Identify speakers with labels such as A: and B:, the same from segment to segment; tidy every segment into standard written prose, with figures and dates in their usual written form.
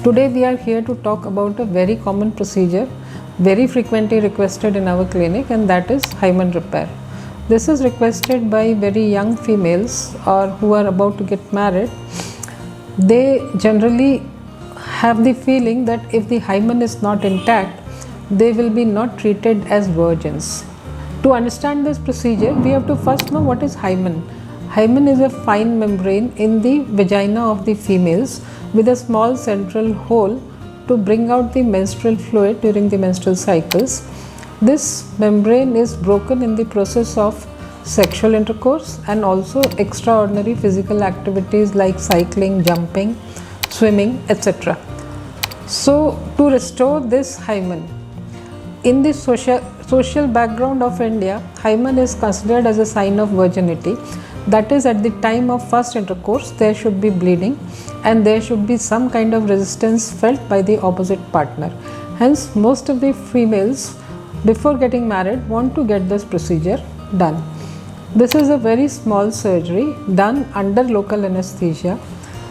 A: Today we are here to talk about a very common procedure, very frequently requested in our clinic, and that is hymen repair. This is requested by very young females or who are about to get married. They generally have the feeling that if the hymen is not intact, they will be not treated as virgins. To understand this procedure, we have to first know what is hymen. Hymen is a fine membrane in the vagina of the females with a small central hole to bring out the menstrual fluid during the menstrual cycles. This membrane is broken in the process of sexual intercourse and also extraordinary physical activities like cycling, jumping, swimming, etc. So, to restore this hymen, in the social background of India, hymen is considered as a sign of virginity. That is, at the time of first intercourse, there should be bleeding and there should be some kind of resistance felt by the opposite partner. Hence, most of the females before getting married want to get this procedure done. This is a very small surgery done under local anesthesia.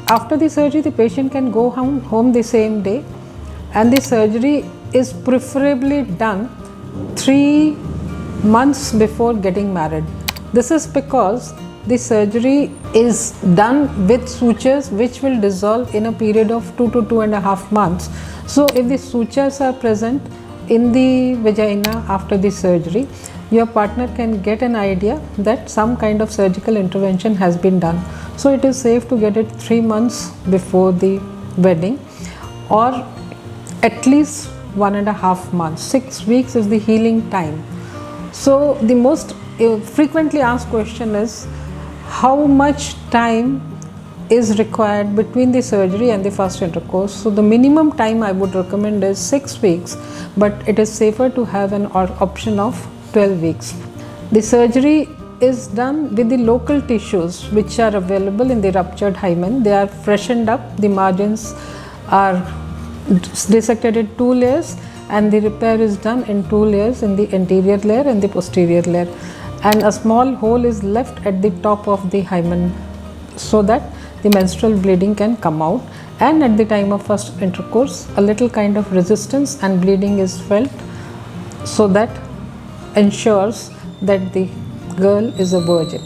A: After the surgery, the patient can go home the same day, and the surgery is preferably done 3 months before getting married. This is because the surgery is done with sutures which will dissolve in a period of 2 to 2.5 months. So, if the sutures are present in the vagina after the surgery, your partner can get an idea that some kind of surgical intervention has been done. So, it is safe to get it 3 months before the wedding, or at least 1.5 months. 6 weeks is the healing time. So, the most frequently asked question is, how much time is required between the surgery and the first intercourse? So, the minimum time I would recommend is 6 weeks, but it is safer to have an option of 12 weeks. The surgery is done with the local tissues which are available in the ruptured hymen. They are freshened up, the margins are dissected in 2 layers, and the repair is done in 2 layers, in the anterior layer and the posterior layer, and a small hole is left at the top of the hymen so that the menstrual bleeding can come out, and at the time of first intercourse a little kind of resistance and bleeding is felt, so that ensures that the girl is a virgin.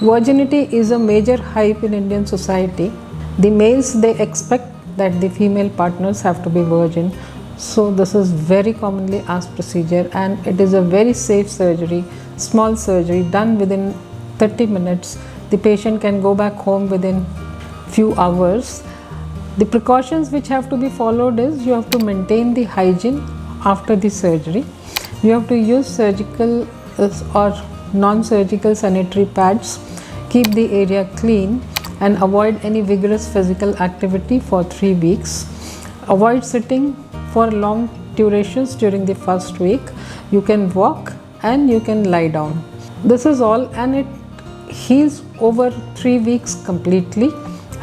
A: Virginity is a major hype in Indian society. The males, they expect that the female partners have to be virgin. So this is very commonly asked procedure, and it is a very safe surgery, small surgery done within 30 minutes. The patient can go back home within few hours. The precautions which have to be followed is, you have to maintain the hygiene after the surgery. You have to use surgical or non-surgical sanitary pads, keep the area clean, and avoid any vigorous physical activity for 3 weeks. Avoid sitting for long durations during the first week. You can walk and you can lie down. This is all, and it heals over 3 weeks completely.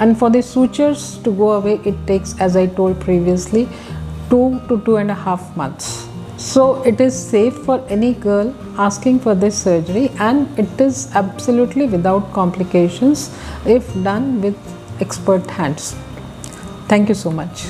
A: And for the sutures to go away, it takes, as I told previously, 2 to 2.5 months. So it is safe for any girl asking for this surgery, and it is absolutely without complications if done with expert hands. Thank you so much.